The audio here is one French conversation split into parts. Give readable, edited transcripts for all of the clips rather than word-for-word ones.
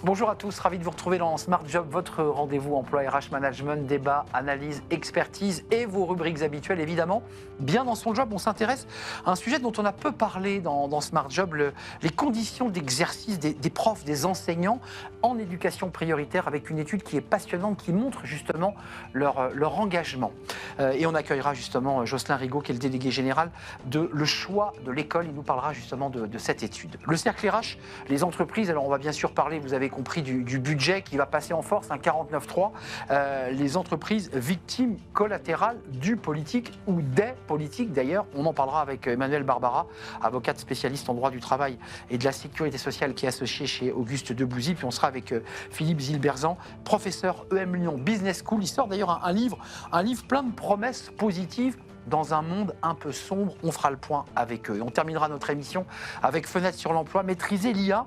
Bonjour à tous, ravi de vous retrouver dans Smart Job, votre rendez-vous emploi RH Management, débat, analyse, expertise et vos rubriques habituelles évidemment. Bien dans son job, on s'intéresse à un sujet dont on a peu parlé dans Smart Job, les conditions d'exercice des profs, des enseignants en éducation prioritaire, avec une étude qui est passionnante, qui montre justement leur engagement. Et on accueillera justement Jocelyn Rigaud, qui est le délégué général de Le Choix de l'école. Il nous parlera justement de cette étude. Le cercle RH, les entreprises, alors on va bien sûr parler, vous avez compris, du budget qui va passer en force, un 49.3, les entreprises victimes collatérales du politique ou des politiques d'ailleurs. On en parlera avec Emmanuelle Barbara, avocate spécialiste en droit du travail et de la sécurité sociale qui est associée chez Auguste Debouzy. Puis on sera avec Philippe Zilberzan, professeur EM Lyon Business School. Il sort d'ailleurs un livre plein de promesses positives dans un monde un peu sombre. On fera le point avec eux. Et on terminera notre émission avec Fenêtre sur l'emploi, maîtriser l'IA,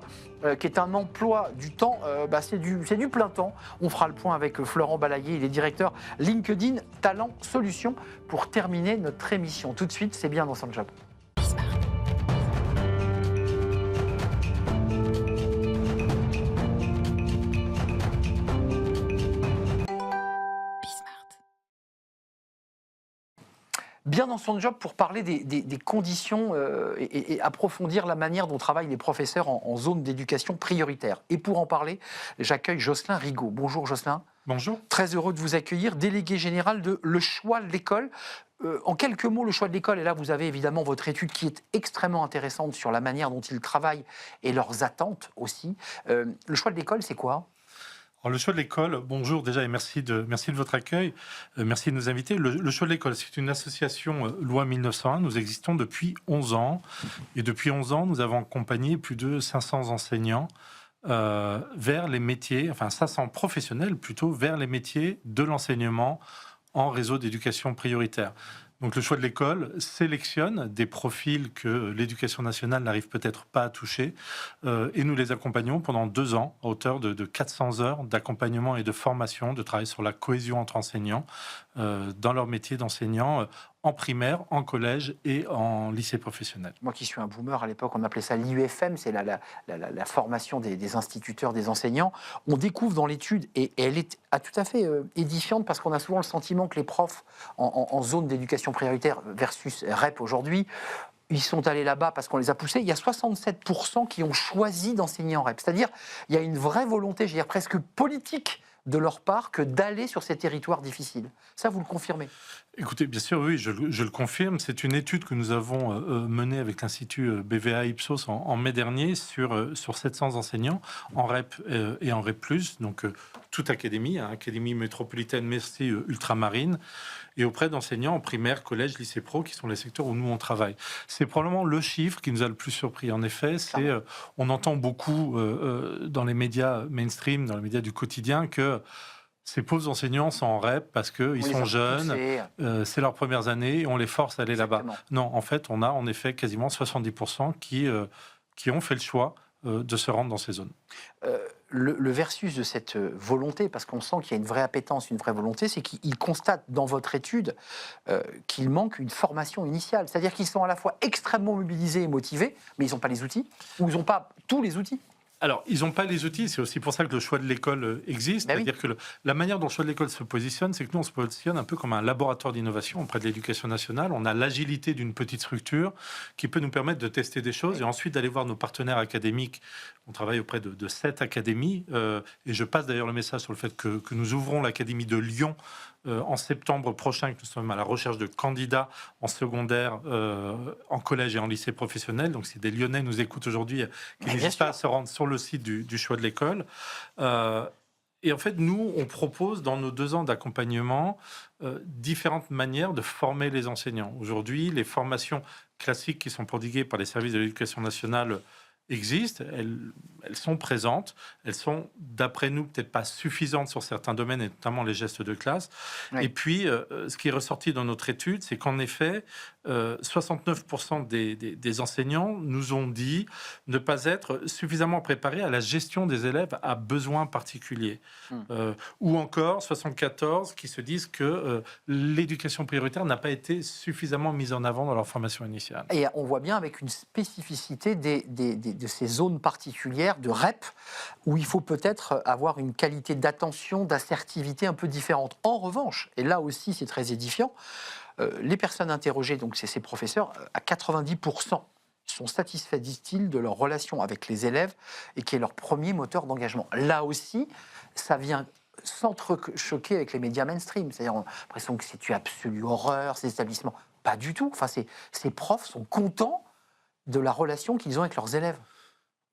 qui est un emploi du temps, c'est du plein temps. On fera le point avec Florent Balayer, il est directeur LinkedIn Talent Solutions, pour terminer notre émission. Tout de suite, c'est bien dans son job. Bien dans son job pour parler des conditions et approfondir la manière dont travaillent les professeurs en zone d'éducation prioritaire. Et pour en parler, j'accueille Jocelyn Rigaud. Bonjour Jocelyn. Bonjour. Très heureux de vous accueillir, délégué général de Le Choix de l'école. En quelques mots, Le Choix de l'école, et là vous avez évidemment votre étude qui est extrêmement intéressante sur la manière dont ils travaillent et leurs attentes aussi. Le Choix de l'école, c'est quoi ? Alors, le choix de l'école, bonjour déjà et merci de votre accueil, merci de nous inviter. Le choix de l'école, c'est une association loi 1901, nous existons depuis 11 ans et depuis 11 ans, nous avons accompagné plus de 500 enseignants vers les métiers, enfin 500 professionnels plutôt, vers les métiers de l'enseignement en réseau d'éducation prioritaire. Donc le choix de l'école sélectionne des profils que l'éducation nationale n'arrive peut-être pas à toucher et nous les accompagnons pendant 2 ans à hauteur de 400 heures d'accompagnement et de formation, de travail sur la cohésion entre enseignants dans leur métier d'enseignant en primaire, en collège et en lycée professionnel. Moi qui suis un boomer, à l'époque on appelait ça l'IUFM, c'est la formation des instituteurs, des enseignants. On découvre dans l'étude, et elle est tout à fait édifiante, parce qu'on a souvent le sentiment que les profs en zone d'éducation prioritaire versus REP aujourd'hui, ils sont allés là-bas parce qu'on les a poussés. Il y a 67% qui ont choisi d'enseigner en REP. C'est-à-dire, il y a une vraie volonté, je veux dire presque politique, de leur part, que d'aller sur ces territoires difficiles. Ça, vous le confirmez ? Écoutez, bien sûr, oui, je le confirme. C'est une étude que nous avons menée avec l'Institut BVA Ipsos en mai dernier sur 700 enseignants en REP et en REP+, donc toute académie, académie métropolitaine, mais aussi ultramarine, et auprès d'enseignants en primaire, collège, lycée pro, qui sont les secteurs où nous on travaille. C'est probablement le chiffre qui nous a le plus surpris. En effet, on entend beaucoup dans les médias mainstream, dans les médias du quotidien, que ces pauvres enseignants sont en REP parce qu'ils sont jeunes, c'est leurs premières années et on les force à aller là-bas. Non, en fait, on a en effet quasiment 70% qui ont fait le choix de se rendre dans ces zones. Le versus de cette volonté, parce qu'on sent qu'il y a une vraie appétence, une vraie volonté, c'est qu'ils constatent dans votre étude qu'il manque une formation initiale. C'est-à-dire qu'ils sont à la fois extrêmement mobilisés et motivés, mais ils n'ont pas les outils, ou ils n'ont pas tous les outils. Alors, ils n'ont pas les outils, c'est aussi pour ça que le choix de l'école existe. C'est-à-dire que la manière dont le choix de l'école se positionne, c'est que nous, on se positionne un peu comme un laboratoire d'innovation auprès de l'éducation nationale. On a l'agilité d'une petite structure qui peut nous permettre de tester des choses et ensuite d'aller voir nos partenaires académiques. On travaille auprès de 7 académies et je passe d'ailleurs le message sur le fait que nous ouvrons l'académie de Lyon en septembre prochain, que nous sommes à la recherche de candidats en secondaire, en collège et en lycée professionnel. Donc si des Lyonnais nous écoutent aujourd'hui, qui n'hésitent pas à se rendre sur le site du choix de l'école. Et en fait, nous, on propose dans nos 2 ans d'accompagnement différentes manières de former les enseignants. Aujourd'hui, les formations classiques qui sont prodiguées par les services de l'éducation nationale existent, elles sont présentes, elles sont, d'après nous, peut-être pas suffisantes sur certains domaines, et notamment les gestes de classe. Oui. Et puis, ce qui est ressorti dans notre étude, c'est qu'en effet, 69% des enseignants nous ont dit ne pas être suffisamment préparés à la gestion des élèves à besoins particuliers. Ou encore 74% qui se disent que l'éducation prioritaire n'a pas été suffisamment mise en avant dans leur formation initiale. Et on voit bien avec une spécificité des de ces zones particulières de REP où il faut peut-être avoir une qualité d'attention, d'assertivité un peu différente. En revanche, et là aussi c'est très édifiant, les personnes interrogées, donc c'est ces professeurs, à 90%, sont satisfaits, disent-ils, de leur relation avec les élèves et qui est leur premier moteur d'engagement. Là aussi, ça vient s'entrechoquer avec les médias mainstream. C'est-à-dire, on a l'impression que c'est une absolue horreur, ces établissements. Pas du tout. Enfin, ces profs sont contents de la relation qu'ils ont avec leurs élèves.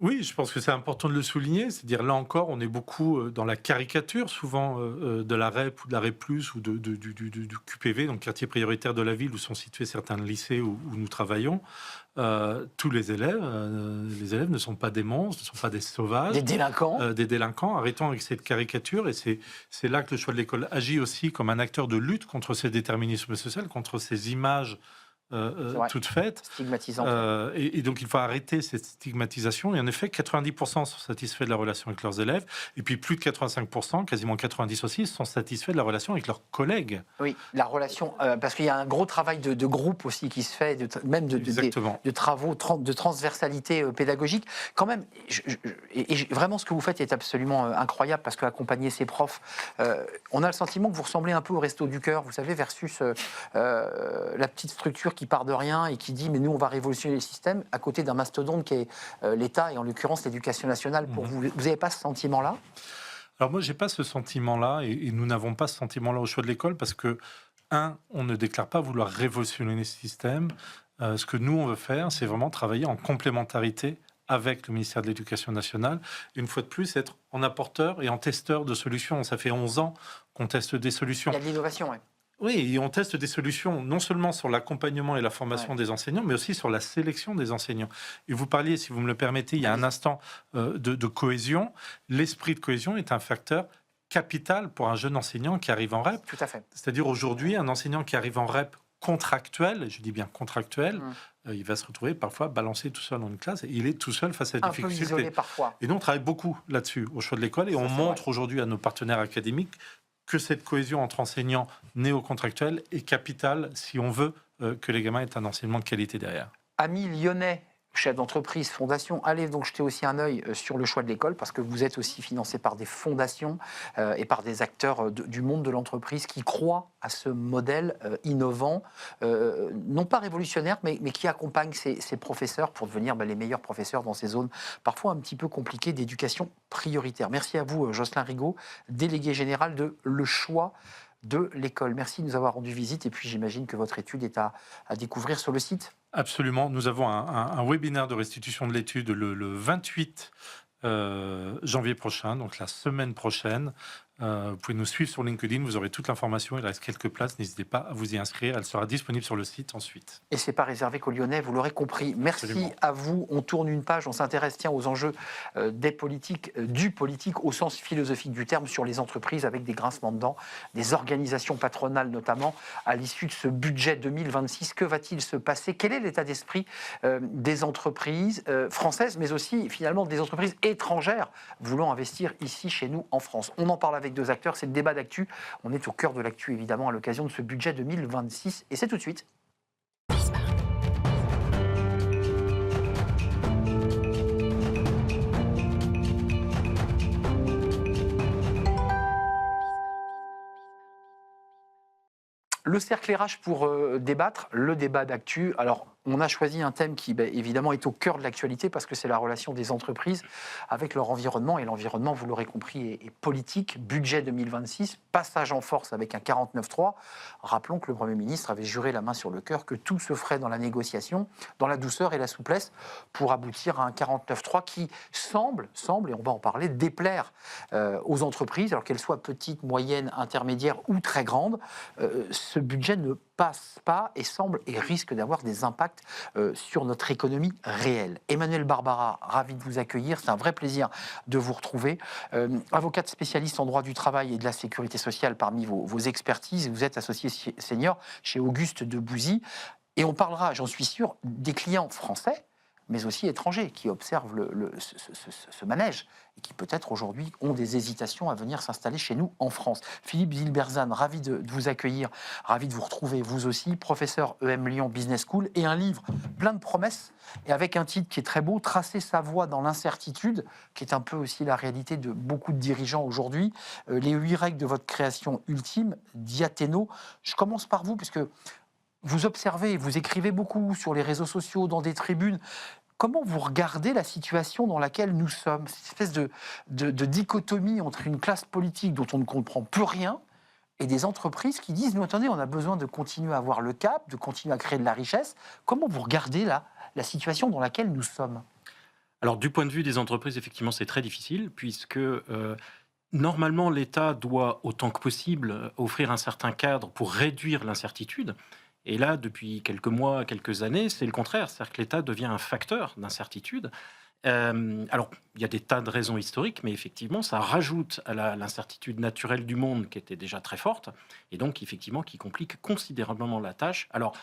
Oui, je pense que c'est important de le souligner. C'est-à-dire, là encore, on est beaucoup dans la caricature, souvent, de la REP ou de la REP+, ou du QPV, donc quartier prioritaire de la ville, où sont situés certains lycées où nous travaillons. Tous les élèves ne sont pas des monstres, ne sont pas des sauvages. Des délinquants. Des délinquants. Arrêtons avec cette caricature. Et c'est là que le choix de l'école agit aussi comme un acteur de lutte contre ces déterminismes sociaux, contre ces images toutes faites. Stigmatisante. Et donc, il faut arrêter cette stigmatisation. Et en effet, 90% sont satisfaits de la relation avec leurs élèves. Et puis, plus de 85%, quasiment 90% aussi, sont satisfaits de la relation avec leurs collègues. Oui, la relation, parce qu'il y a un gros travail de groupe aussi qui se fait, même de travaux de transversalité pédagogique. Quand même, vraiment, ce que vous faites est absolument incroyable, parce qu'accompagner ces profs, on a le sentiment que vous ressemblez un peu au Resto du Cœur, vous savez, versus la petite structure qui part de rien et qui dit mais nous on va révolutionner le système, à côté d'un mastodonte qui est l'État et en l'occurrence l'éducation nationale. Pour vous n'avez pas ce sentiment-là? Alors moi j'ai pas ce sentiment-là et nous n'avons pas ce sentiment-là au choix de l'école parce que on ne déclare pas vouloir révolutionner le système. Ce que nous on veut faire, c'est vraiment travailler en complémentarité avec le ministère de l'Éducation nationale. Une fois de plus, être en apporteur et en testeur de solutions. Ça fait 11 ans qu'on teste des solutions. Il y a de l'innovation, oui. Oui, et on teste des solutions non seulement sur l'accompagnement et la formation des enseignants, mais aussi sur la sélection des enseignants. Et vous parliez, si vous me le permettez, il y a un instant de cohésion. L'esprit de cohésion est un facteur capital pour un jeune enseignant qui arrive en REP. Tout à fait. C'est-à-dire aujourd'hui, un enseignant qui arrive en REP contractuel, je dis bien contractuel, il va se retrouver parfois balancé tout seul dans une classe et il est tout seul face à la difficulté. Un peu isolé parfois. Et nous, on travaille beaucoup là-dessus au choix de l'école et on montre aujourd'hui à nos partenaires académiques que cette cohésion entre enseignants néo-contractuels est capitale si on veut que les gamins aient un enseignement de qualité derrière. Amis lyonnais, chef d'entreprise, fondation, allez donc jeter aussi un œil sur le choix de l'école parce que vous êtes aussi financé par des fondations et par des acteurs du monde de l'entreprise qui croient à ce modèle innovant, non pas révolutionnaire, mais qui accompagne ces professeurs pour devenir les meilleurs professeurs dans ces zones parfois un petit peu compliquées d'éducation prioritaire. Merci à vous, Jocelyn Rigaud, délégué général de Le Choix de l'école. Merci de nous avoir rendu visite et puis j'imagine que votre étude est à découvrir sur le site. Absolument. Nous avons un webinaire de restitution de l'étude le 28 janvier prochain, donc la semaine prochaine. Vous pouvez nous suivre sur LinkedIn, vous aurez toute l'information, il reste quelques places, n'hésitez pas à vous y inscrire, elle sera disponible sur le site ensuite. Et c'est pas réservé qu'aux Lyonnais, vous l'aurez compris. Merci Absolument. à vous, on tourne une page, on s'intéresse aux enjeux des politiques, du politique au sens philosophique du terme sur les entreprises avec des grincements de dents, des organisations patronales notamment, à l'issue de ce budget 2026. Que va-t-il se passer? Quel est l'état d'esprit des entreprises françaises, mais aussi finalement des entreprises étrangères voulant investir ici chez nous en France? On en parle avec deux acteurs, c'est le débat d'actu. On est au cœur de l'actu évidemment à l'occasion de ce budget 2026 et c'est tout de suite. Le cercle RH pour débattre, le débat d'actu. Alors, on a choisi un thème qui, évidemment, est au cœur de l'actualité parce que c'est la relation des entreprises avec leur environnement. Et l'environnement, vous l'aurez compris, est politique. Budget 2026, passage en force avec un 49.3. Rappelons que le Premier ministre avait juré la main sur le cœur que tout se ferait dans la négociation, dans la douceur et la souplesse pour aboutir à un 49.3 qui semble, et on va en parler, déplaire aux entreprises, alors qu'elles soient petites, moyennes, intermédiaires ou très grandes. Ce budget ne passe pas et semble et risque d'avoir des impacts sur notre économie réelle. Emmanuelle Barbara, ravi de vous accueillir, c'est un vrai plaisir de vous retrouver. Avocate spécialiste en droit du travail et de la sécurité sociale parmi vos expertises, vous êtes associé senior chez Auguste Debouzy et on parlera, j'en suis sûr, des clients français, mais aussi étrangers, qui observent ce manège et qui peut-être aujourd'hui ont des hésitations à venir s'installer chez nous en France. Philippe Zilberzan, ravi de vous accueillir, ravi de vous retrouver, vous aussi, professeur EM Lyon Business School, et un livre plein de promesses, et avec un titre qui est très beau, Tracer sa voie dans l'incertitude, qui est un peu aussi la réalité de beaucoup de dirigeants aujourd'hui. Les 8 règles de votre création ultime, Diathéno. Je commence par vous, puisque vous observez, vous écrivez beaucoup sur les réseaux sociaux, dans des tribunes. Comment vous regardez la situation dans laquelle nous sommes, cette espèce de dichotomie entre une classe politique dont on ne comprend plus rien et des entreprises qui disent, nous attendez, on a besoin de continuer à avoir le cap, de continuer à créer de la richesse. Comment vous regardez la situation dans laquelle nous sommes? Alors du point de vue des entreprises, effectivement, c'est très difficile puisque normalement l'État doit autant que possible offrir un certain cadre pour réduire l'incertitude. Et là, depuis quelques mois, quelques années, c'est le contraire. C'est-à-dire que l'État devient un facteur d'incertitude. Alors, il y a des tas de raisons historiques, mais effectivement, ça rajoute à l'incertitude naturelle du monde qui était déjà très forte, et donc, effectivement, qui complique considérablement la tâche. Alors,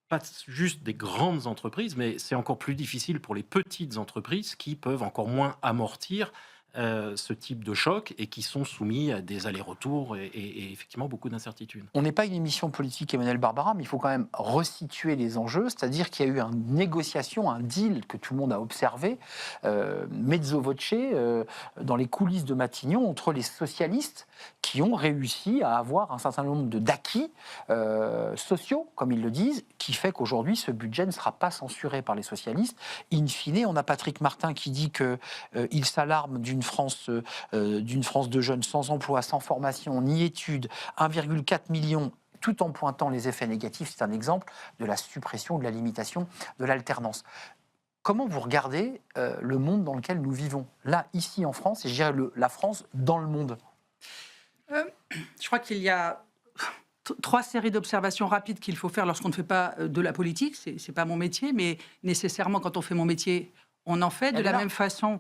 pas juste des grandes entreprises, mais c'est encore plus difficile pour les petites entreprises qui peuvent encore moins amortir ce type de choc et qui sont soumis à des allers-retours et effectivement beaucoup d'incertitudes. On n'est pas une émission politique, Emmanuel Barbara, mais il faut quand même resituer les enjeux, c'est-à-dire qu'il y a eu une négociation, un deal que tout le monde a observé, mezzo voce, dans les coulisses de Matignon, entre les socialistes qui ont réussi à avoir un certain nombre d'acquis sociaux, comme ils le disent, qui fait qu'aujourd'hui, ce budget ne sera pas censuré par les socialistes. In fine, on a Patrick Martin qui dit qu'il s'alarme d'une France de jeunes sans emploi, sans formation, ni études, 1,4 million, tout en pointant les effets négatifs. C'est un exemple de la suppression, de la limitation, de l'alternance. Comment vous regardez le monde dans lequel nous vivons, là, ici en France, et je dirais la France dans le monde? Je crois qu'il y a 3 séries d'observations rapides qu'il faut faire lorsqu'on ne fait pas de la politique. C'est pas mon métier, mais nécessairement, quand on fait mon métier, on en fait. De la même façon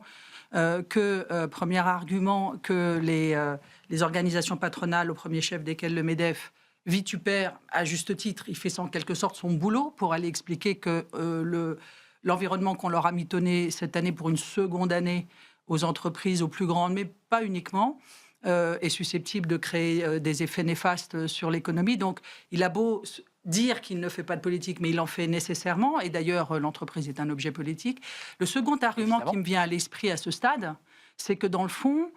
premier argument, que les organisations patronales, au premier chef desquelles le MEDEF, Vitupère, à juste titre, il fait en quelque sorte son boulot pour aller expliquer que l'environnement qu'on leur a mitonné cette année pour une seconde année aux entreprises, aux plus grandes, mais pas uniquement, est susceptible de créer des effets néfastes sur l'économie. Donc, il a beau dire qu'il ne fait pas de politique, mais il en fait nécessairement. Et d'ailleurs, l'entreprise est un objet politique. Le second argument qui me vient à l'esprit à ce stade, c'est que dans le fond,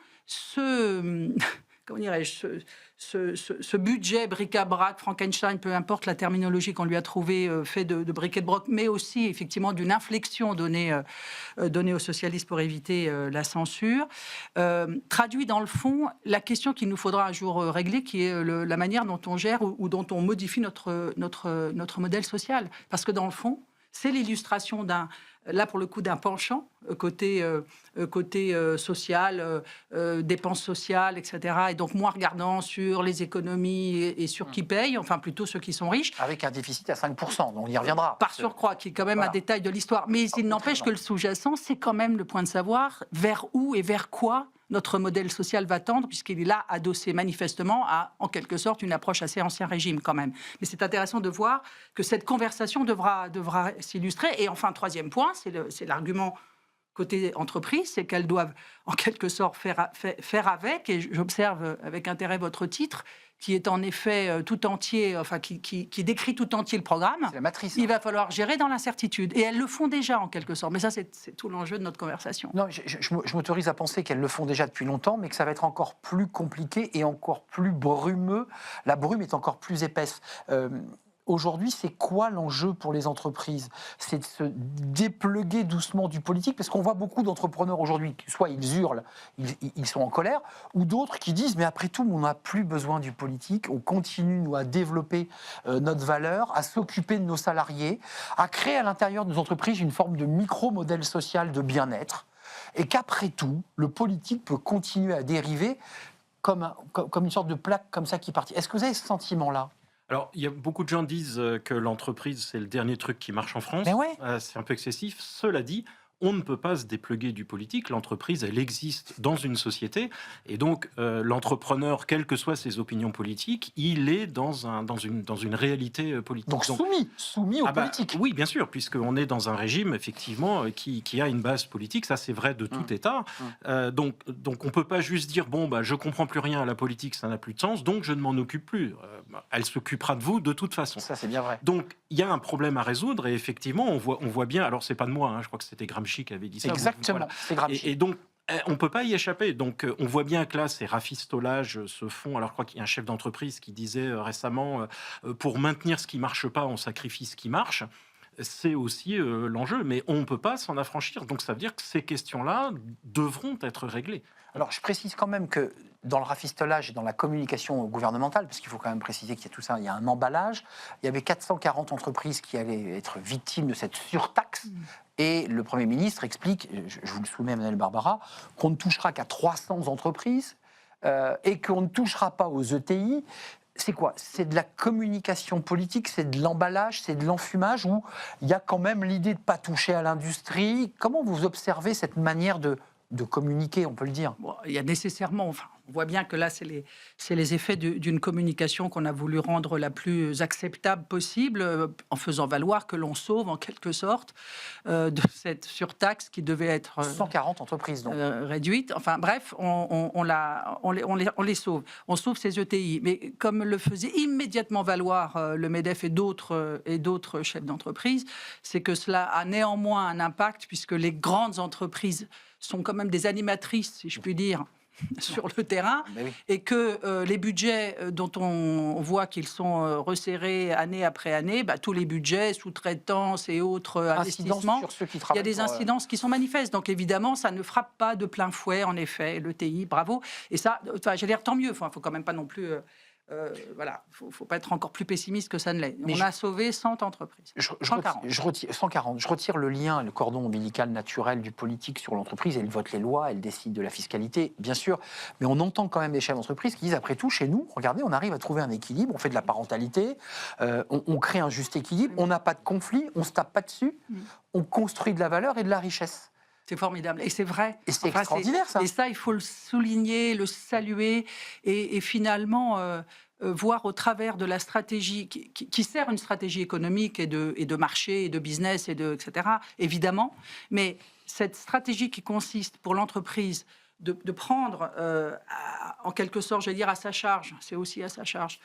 comment dirais-je, ce budget bric-à-brac, Frankenstein, peu importe la terminologie qu'on lui a trouvée, fait de briquet de broc, mais aussi effectivement d'une inflexion donnée aux socialistes pour éviter la censure, traduit dans le fond la question qu'il nous faudra un jour régler, qui est la manière dont on gère ou dont on modifie notre modèle social. Parce que dans le fond, c'est l'illustration là pour le coup, d'un penchant côté social, dépenses sociales, etc. Et donc moins regardant sur les économies et sur qui paye, enfin plutôt ceux qui sont riches. Avec un déficit à 5%, donc on y reviendra. Par surcroît, qui est quand même un détail de l'histoire. Mais il n'empêche que le sous-jacent, c'est quand même le point de savoir vers où et vers quoi notre modèle social va tendre, puisqu'il est là adossé manifestement à, en quelque sorte, une approche assez ancien régime quand même. Mais c'est intéressant de voir que cette conversation devra s'illustrer. Et enfin, troisième point, c'est l'argument côté entreprise, c'est qu'elles doivent en quelque sorte faire avec, et j'observe avec intérêt votre titre, qui est en effet tout entier, enfin qui décrit tout entier le programme. C'est la matrice. Il va falloir gérer dans l'incertitude. Et elles le font déjà en quelque sorte. Mais ça, c'est tout l'enjeu de notre conversation. Non, je m'autorise à penser qu'elles le font déjà depuis longtemps, mais que ça va être encore plus compliqué et encore plus brumeux. La brume est encore plus épaisse. Aujourd'hui, c'est quoi l'enjeu pour les entreprises? C'est de se dépluguer doucement du politique, parce qu'on voit beaucoup d'entrepreneurs aujourd'hui, soit ils hurlent, ils sont en colère, ou d'autres qui disent, mais après tout, on n'a plus besoin du politique, on continue, nous, à développer notre valeur, à s'occuper de nos salariés, à créer à l'intérieur de nos entreprises une forme de micro-modèle social de bien-être, et qu'après tout, le politique peut continuer à dériver comme une sorte de plaque comme ça qui partit. Est-ce que vous avez ce sentiment-là? Alors, il y a beaucoup de gens disent que l'entreprise, c'est le dernier truc qui marche en France. Mais ouais. C'est un peu excessif. Cela dit, on ne peut pas se dépluguer du politique. L'entreprise, elle existe dans une société. Et donc, l'entrepreneur, quelles que soient ses opinions politiques, il est dans une réalité politique. Donc soumis aux politiques. Oui, bien sûr, puisqu'on est dans un régime, effectivement, qui a une base politique. Ça, c'est vrai de tout État. Donc, on ne peut pas juste dire, je ne comprends plus rien à la politique, ça n'a plus de sens, donc je ne m'en occupe plus. Elle s'occupera de vous de toute façon. Ça, c'est bien vrai. Donc, il y a un problème à résoudre. Et effectivement, on voit bien, alors c'est pas de moi, je crois que c'était Gramsci qui avait dit ça. Exactement, c'est Gramsci. Et donc, on ne peut pas y échapper. Donc, on voit bien que là, ces rafistolages se font. Alors, je crois qu'il y a un chef d'entreprise qui disait récemment, pour maintenir ce qui ne marche pas, on sacrifie ce qui marche. C'est aussi l'enjeu, mais on ne peut pas s'en affranchir. Donc, ça veut dire que ces questions-là devront être réglées. Alors, je précise quand même que dans le rafistolage et dans la communication gouvernementale, parce qu'il faut quand même préciser qu'il y a tout ça, il y a un emballage, il y avait 440 entreprises qui allaient être victimes de cette surtaxe. Et le Premier ministre explique, je vous le soumets, Emmanuel Barbara, qu'on ne touchera qu'à 300 entreprises et qu'on ne touchera pas aux ETI. C'est quoi? C'est de la communication politique, c'est de l'emballage, c'est de l'enfumage, où il y a quand même l'idée de ne pas toucher à l'industrie. Comment vous observez cette manière de communiquer, on peut le dire? Il y a nécessairement... on voit bien que là, c'est les effets d'une communication qu'on a voulu rendre la plus acceptable possible, en faisant valoir que l'on sauve, en quelque sorte, de cette surtaxe qui devait être... 140 entreprises, donc. Réduite. Enfin, bref, on les sauve. On sauve ces ETI. Mais comme le faisait immédiatement valoir le MEDEF et d'autres chefs d'entreprise, c'est que cela a néanmoins un impact, puisque les grandes entreprises sont quand même des animatrices, si je puis dire, sur le terrain, et que les budgets dont on voit qu'ils sont resserrés année après année, tous les budgets, sous-traitance et autres investissements, il y a des incidences qui sont manifestes. Donc évidemment, ça ne frappe pas de plein fouet, en effet, l'ETI, bravo. Et ça, j'allais dire, tant mieux, il ne faut quand même pas non plus... faut pas être encore plus pessimiste que ça ne l'est. On a sauvé 100 entreprises. 140. Je retire le lien, le cordon ombilical naturel du politique sur l'entreprise. Elle vote les lois, elle décide de la fiscalité, bien sûr. Mais on entend quand même des chefs d'entreprise qui disent, après tout, chez nous, regardez, on arrive à trouver un équilibre, on fait de la parentalité, on crée un juste équilibre, on n'a pas de conflit, on se tape pas dessus, on construit de la valeur et de la richesse. C'est formidable. Et c'est vrai. Et c'est extraordinaire, ça. Et ça, il faut le souligner, le saluer et finalement voir au travers de la stratégie qui sert une stratégie économique et de marché, et de business, etc., évidemment. Mais cette stratégie qui consiste pour l'entreprise de prendre, en quelque sorte, je vais dire, à sa charge, c'est aussi à sa charge,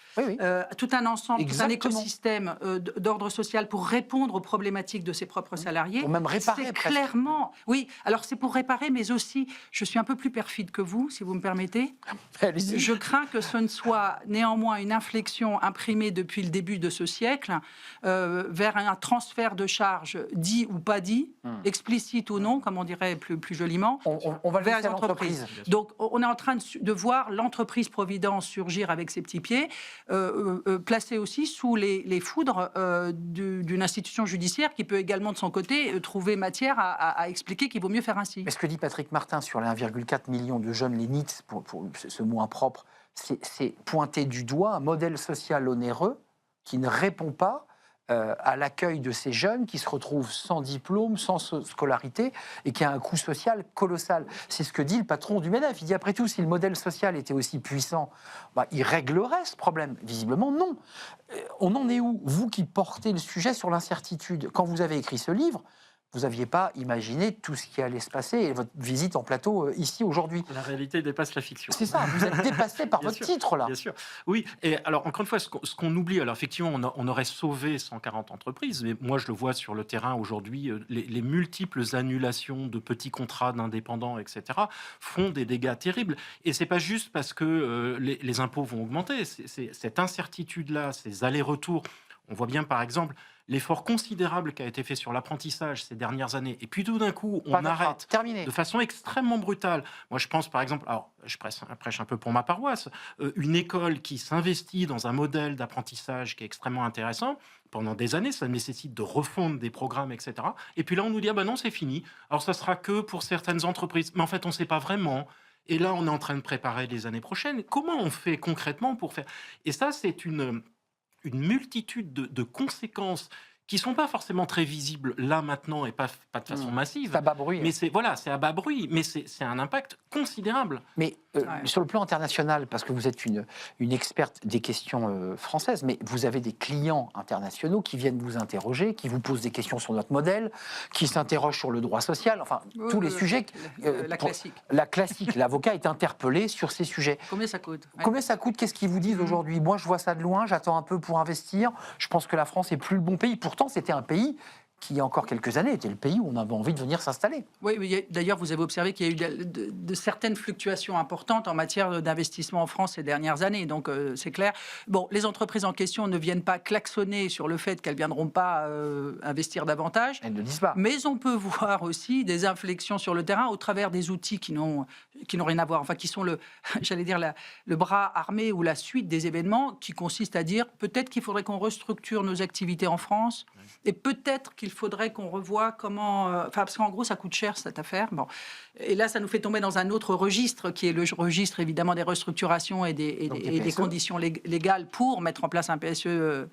tout un ensemble, tout un écosystème d'ordre social pour répondre aux problématiques de ses propres salariés. Pour même réparer, c'est presque. Clairement, oui, alors c'est pour réparer, mais aussi, je suis un peu plus perfide que vous, si vous me permettez. Allez-y. Je crains que ce ne soit néanmoins une inflexion imprimée depuis le début de ce siècle vers un transfert de charges dit ou pas dit, explicite ou non, comme on dirait plus joliment, on va le vers laisser les à entreprises. Donc, on est en train de voir l'entreprise-providence surgir avec ses petits pieds, placée aussi sous les foudres d'une institution judiciaire qui peut également, de son côté, trouver matière à expliquer qu'il vaut mieux faire ainsi. Mais ce que dit Patrick Martin sur les 1,4 million de jeunes, les NEET, pour ce mot impropre, c'est pointer du doigt un modèle social onéreux qui ne répond pas à l'accueil de ces jeunes qui se retrouvent sans diplôme, sans scolarité et qui a un coût social colossal. C'est ce que dit le patron du MEDEF. Il dit, après tout, si le modèle social était aussi puissant, il réglerait ce problème. Visiblement, non. On en est où? Vous qui portez le sujet sur l'incertitude, quand vous avez écrit ce livre, vous n'aviez pas imaginé tout ce qui allait se passer et votre visite en plateau ici aujourd'hui. La réalité dépasse la fiction. C'est ça, vous êtes dépassé par votre titre là. Bien sûr, oui. Et alors, encore une fois, ce qu'on oublie, alors effectivement, on aurait sauvé 140 entreprises, mais moi je le vois sur le terrain aujourd'hui, les multiples annulations de petits contrats d'indépendants, etc., font des dégâts terribles. Et c'est pas juste parce que les impôts vont augmenter, c'est cette incertitude-là, ces allers-retours. On voit bien, par exemple, l'effort considérable qui a été fait sur l'apprentissage ces dernières années. Et puis tout d'un coup, on arrête de façon extrêmement brutale. Moi, je pense, par exemple, alors je prêche un peu pour ma paroisse, une école qui s'investit dans un modèle d'apprentissage qui est extrêmement intéressant. Pendant des années, ça nécessite de refondre des programmes, etc. Et puis là, on nous dit, ah ben non, c'est fini. Alors, ça sera que pour certaines entreprises. Mais en fait, on ne sait pas vraiment. Et là, on est en train de préparer les années prochaines. Comment on fait concrètement pour faire... Et ça, c'est une multitude de conséquences qui sont pas forcément très visibles là maintenant et pas de façon massive. C'est à bas bruit. Mais c'est à bas bruit, mais c'est un impact considérable. Mais sur le plan international, parce que vous êtes une experte des questions françaises, mais vous avez des clients internationaux qui viennent vous interroger, qui vous posent des questions sur notre modèle, qui s'interrogent sur le droit social, enfin tous les sujets. La classique. La classique. L'avocat est interpellé sur ces sujets. Combien ça coûte? Combien ça coûte? Qu'est-ce qu'ils vous disent aujourd'hui? Moi, je vois ça de loin, j'attends un peu pour investir. Je pense que la France est plus le bon pays. Pourtant, c'était un pays qui, il y a encore quelques années, était le pays où on avait envie de venir s'installer. Oui, mais d'ailleurs, vous avez observé qu'il y a eu de certaines fluctuations importantes en matière d'investissement en France ces dernières années. Donc, c'est clair. Bon, les entreprises en question ne viennent pas klaxonner sur le fait qu'elles ne viendront pas investir davantage. Elles ne disent pas. Mais on peut voir aussi des inflexions sur le terrain au travers des outils qui n'ont rien à voir, enfin, qui sont j'allais dire, le bras armé ou la suite des événements qui consiste à dire peut-être qu'il faudrait qu'on restructure nos activités en France et peut-être qu'il faudrait qu'on revoie comment... parce qu'en gros, ça coûte cher, cette affaire. Bon. Et là, ça nous fait tomber dans un autre registre, qui est le registre, évidemment, des restructurations et des conditions légales pour mettre en place un PSE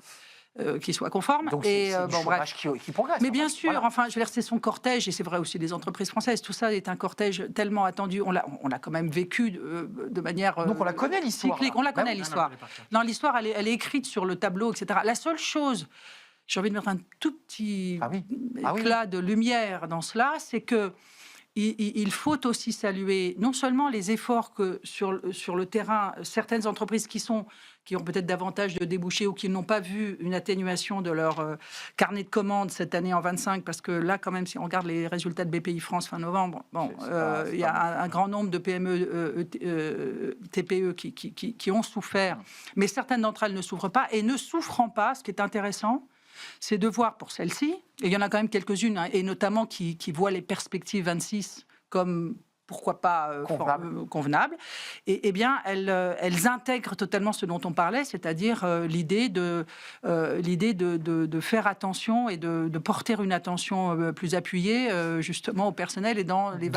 qui soit conforme. Donc, et c'est du chômage qui progresse. Mais bien sûr, voilà. enfin, je veux dire, c'est son cortège, et c'est vrai aussi des entreprises françaises. Tout ça est un cortège tellement attendu. On l'a quand même vécu de manière Donc, on la connaît, l'histoire. cyclique. On la connaît, oui. l'histoire. Non, l'histoire, elle est écrite sur le tableau, etc. La seule chose... J'ai envie de mettre un tout petit éclat de lumière dans cela, c'est que il faut aussi saluer non seulement les efforts que sur le terrain, certaines entreprises qui ont peut-être davantage de débouchés ou qui n'ont pas vu une atténuation de leur carnet de commandes cette année en 25, parce que là, quand même, si on regarde les résultats de BPI France fin novembre, il y a un grand nombre de PME, TPE qui ont souffert, mais certaines d'entre elles ne souffrent pas, et ne souffrant pas, ce qui est intéressant, c'est de voir pour celles-ci, et il y en a quand même quelques-unes, hein, et notamment qui voient les perspectives 26 comme, pourquoi pas, convenables, et bien elles intègrent totalement ce dont on parlait, c'est-à-dire l'idée de faire attention et de porter une attention plus appuyée justement au personnel et dans les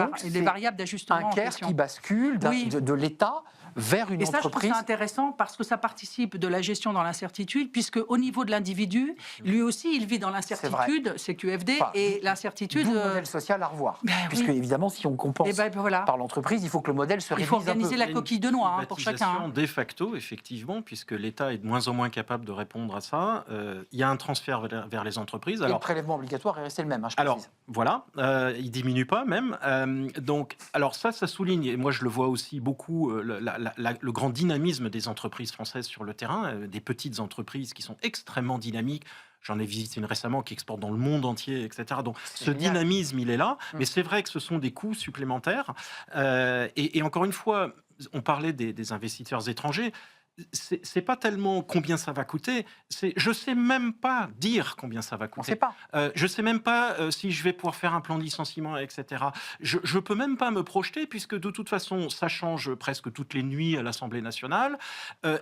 variables d'ajustement. Un CARE qui bascule de l'État vers une et ça, entreprise. je trouve ça intéressant parce que ça participe de la gestion dans l'incertitude, puisque au niveau de l'individu, lui aussi, il vit dans l'incertitude, c'est QFD, et l'incertitude... D'où le modèle social à revoir. Puisque, évidemment, si on compense par l'entreprise, il faut que le modèle se réduise un peu. Il faut organiser la coquille de noix pour chacun. De facto, effectivement, puisque l'État est de moins en moins capable de répondre à ça. Il y a un transfert vers les entreprises. Alors, le prélèvement obligatoire est resté le même, je précise. Alors, voilà, il ne diminue pas même. Donc, alors ça souligne, et moi je le vois aussi beaucoup, le grand dynamisme des entreprises françaises sur le terrain, des petites entreprises qui sont extrêmement dynamiques. J'en ai visité une récemment qui exporte dans le monde entier, etc. Donc ce dynamisme, il est là. Mais c'est vrai que ce sont des coûts supplémentaires. Et encore une fois, on parlait des investisseurs étrangers. C'est pas tellement combien ça va coûter, je sais même pas dire combien ça va coûter. On sait pas. Je sais même pas si je vais pouvoir faire un plan de licenciement, etc. Je peux même pas me projeter puisque de toute façon ça change presque toutes les nuits à l'Assemblée nationale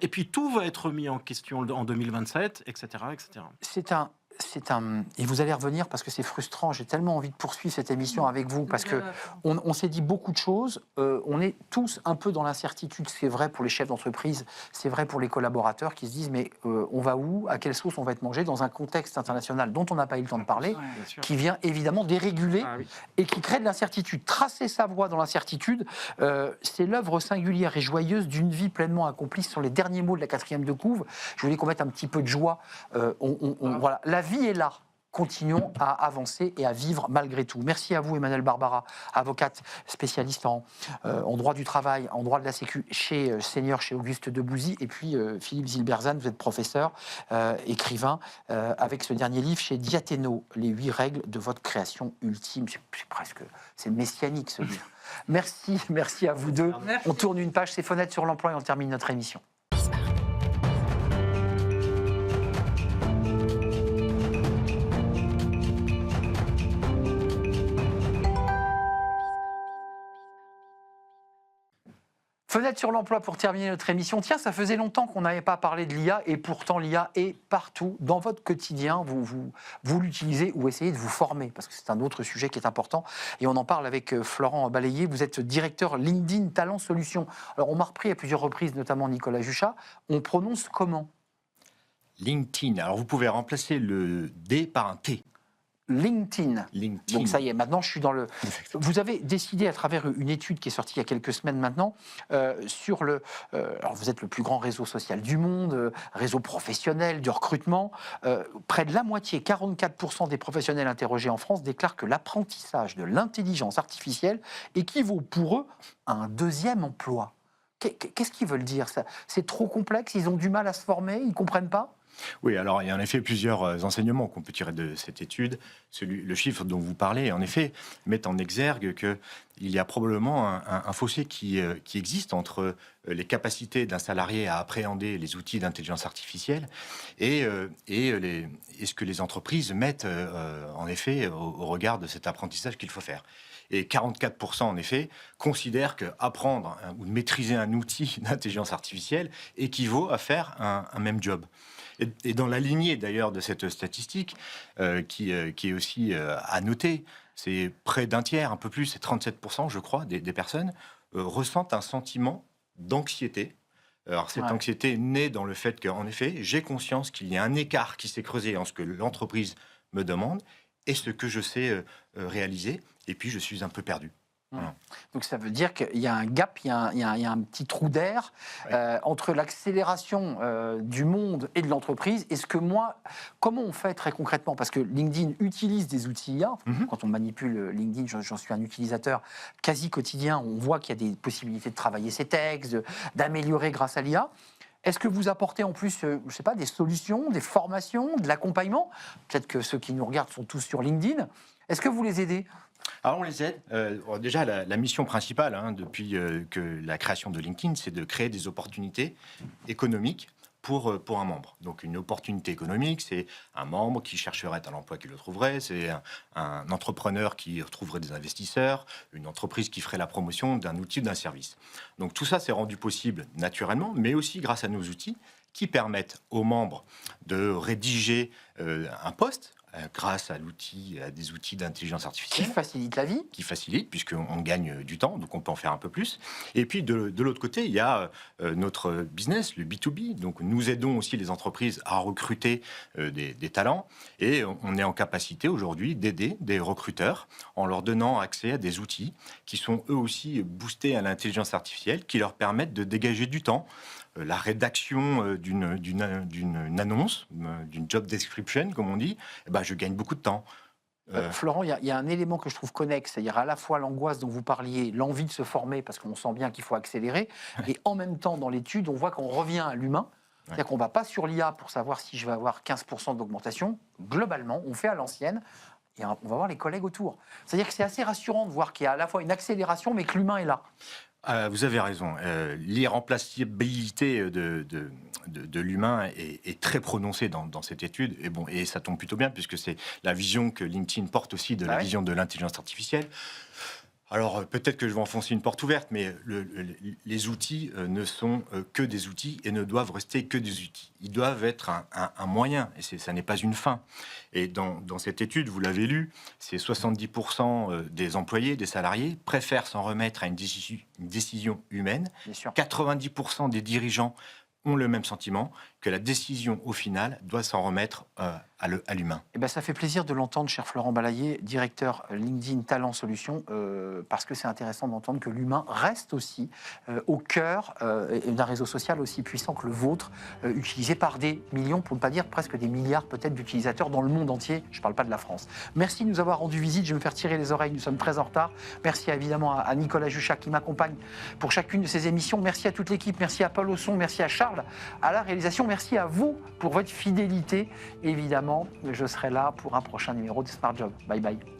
et puis tout va être mis en question en 2027, etc., etc. Et vous allez revenir parce que c'est frustrant. J'ai tellement envie de poursuivre cette émission avec vous parce que on s'est dit beaucoup de choses. On est tous un peu dans l'incertitude. C'est vrai pour les chefs d'entreprise, c'est vrai pour les collaborateurs qui se disent mais on va où? À quelle sauce on va être mangé dans un contexte international dont on n'a pas eu le temps de parler, qui vient évidemment déréguler et qui crée de l'incertitude. Tracer sa voie dans l'incertitude, c'est l'œuvre singulière et joyeuse d'une vie pleinement accomplie. Ce sont les derniers mots de la 4e de couve. Je voulais qu'on mette un petit peu de joie. Voilà, la vie est là. Continuons à avancer et à vivre malgré tout. Merci à vous, Emmanuelle Barbara, avocate spécialiste en droit du travail, en droit de la Sécu chez Senior, chez Auguste Debouzy, et puis Philippe Zilberzan, vous êtes professeur, écrivain, avec ce dernier livre chez Diathéno, Les 8 règles de votre création ultime. C'est messianique ce livre. Merci à vous deux. Merci. On tourne une page, c'est Fenêtre sur l'emploi et on termine notre émission. Fenêtre sur l'emploi pour terminer notre émission. Tiens, ça faisait longtemps qu'on n'avait pas parlé de l'IA et pourtant l'IA est partout. Dans votre quotidien, vous l'utilisez ou essayez de vous former parce que c'est un autre sujet qui est important. Et on en parle avec Florent Balayé. Vous êtes directeur LinkedIn Talent Solutions. Alors on m'a repris à plusieurs reprises, notamment Nicolas Juchat. On prononce comment? LinkedIn. Alors, vous pouvez remplacer le D par un T. LinkedIn. LinkedIn. Donc ça y est, maintenant je suis dans le... Vous avez décidé à travers une étude qui est sortie il y a quelques semaines maintenant sur le... alors vous êtes le plus grand réseau social du monde, réseau professionnel, du recrutement. Près de la moitié, 44% des professionnels interrogés en France déclarent que l'apprentissage de l'intelligence artificielle équivaut pour eux à un deuxième emploi. Qu'est-ce qu'ils veulent dire ça? C'est trop complexe, ils ont du mal à se former, ils ne comprennent pas? Oui, alors il y a en effet plusieurs enseignements qu'on peut tirer de cette étude. Le chiffre dont vous parlez, en effet, met en exergue qu'il y a probablement un fossé qui existe entre les capacités d'un salarié à appréhender les outils d'intelligence artificielle et ce que les entreprises mettent en effet au regard de cet apprentissage qu'il faut faire. Et 44%, en effet, considèrent qu'apprendre ou maîtriser un outil d'intelligence artificielle équivaut à faire un même job. Et dans la lignée, d'ailleurs, de cette statistique, qui est aussi à noter, c'est près d'un tiers, un peu plus, c'est 37%, je crois, des personnes ressentent un sentiment d'anxiété. Alors, cette anxiété naît dans le fait qu'en effet, j'ai conscience qu'il y a un écart qui s'est creusé entre ce que l'entreprise me demande et ce que je sais réaliser, et puis je suis un peu perdu. Voilà. Donc ça veut dire qu'il y a un gap, il y a un petit trou d'air entre l'accélération du monde et de l'entreprise et ce que comment on fait très concrètement? Parce que LinkedIn utilise des outils IA. Quand on manipule LinkedIn, j'en suis un utilisateur quasi quotidien, on voit qu'il y a des possibilités de travailler ses textes, d'améliorer grâce à l'IA. Est-ce que vous apportez en plus, je ne sais pas, des solutions, des formations, de l'accompagnement? Peut-être que ceux qui nous regardent sont tous sur LinkedIn. Est-ce que vous les aidez? Alors on les aide. Déjà, la mission principale, depuis que la création de LinkedIn, c'est de créer des opportunités économiques pour un membre. Donc une opportunité économique, c'est un membre qui chercherait un emploi qui le trouverait, c'est un entrepreneur qui retrouverait des investisseurs, une entreprise qui ferait la promotion d'un outil ou d'un service. Donc tout ça, c'est rendu possible naturellement, mais aussi grâce à nos outils qui permettent aux membres de rédiger un post grâce à des outils d'intelligence artificielle. Qui facilite la vie. Qui facilite, puisqu'on gagne du temps, donc on peut en faire un peu plus. Et puis, de l'autre côté, il y a notre business, le B2B. Donc, nous aidons aussi les entreprises à recruter des talents. Et on est en capacité aujourd'hui d'aider des recruteurs en leur donnant accès à des outils qui sont eux aussi boostés à l'intelligence artificielle, qui leur permettent de dégager du temps. La rédaction d'une annonce, d'une job description, comme on dit, je gagne beaucoup de temps. Florent, il y a un élément que je trouve connexe, c'est-à-dire à la fois l'angoisse dont vous parliez, l'envie de se former, parce qu'on sent bien qu'il faut accélérer, et en même temps, dans l'étude, on voit qu'on revient à l'humain, c'est-à-dire qu'on ne va pas sur l'IA pour savoir si je vais avoir 15% d'augmentation. Globalement, on fait à l'ancienne, et on va voir les collègues autour. C'est-à-dire que c'est assez rassurant de voir qu'il y a à la fois une accélération, mais que l'humain est là. Vous avez raison. L'irremplaçabilité de l'humain est très prononcée dans cette étude. Et ça tombe plutôt bien, puisque c'est la vision que LinkedIn porte aussi de la vision de l'intelligence artificielle. Alors, peut-être que je vais enfoncer une porte ouverte, mais les outils ne sont que des outils et ne doivent rester que des outils. Ils doivent être un moyen, et ça n'est pas une fin. Et dans cette étude, vous l'avez lu, c'est 70% des employés, des salariés, préfèrent s'en remettre à une décision humaine. 90% des dirigeants ont le même sentiment, que la décision, au final, doit s'en remettre à l'humain. Eh ben, ça fait plaisir de l'entendre, cher Florent Balayer, directeur LinkedIn Talent Solutions, parce que c'est intéressant d'entendre que l'humain reste aussi au cœur d'un réseau social aussi puissant que le vôtre, utilisé par des millions, pour ne pas dire presque des milliards peut-être d'utilisateurs dans le monde entier. Je ne parle pas de la France. Merci de nous avoir rendu visite. Je vais me faire tirer les oreilles, nous sommes très en retard. Merci évidemment à Nicolas Juchat qui m'accompagne pour chacune de ces émissions. Merci à toute l'équipe, merci à Paul au son, merci à Charles à la réalisation. Merci à vous pour votre fidélité. Évidemment, je serai là pour un prochain numéro de Smart Job. Bye bye.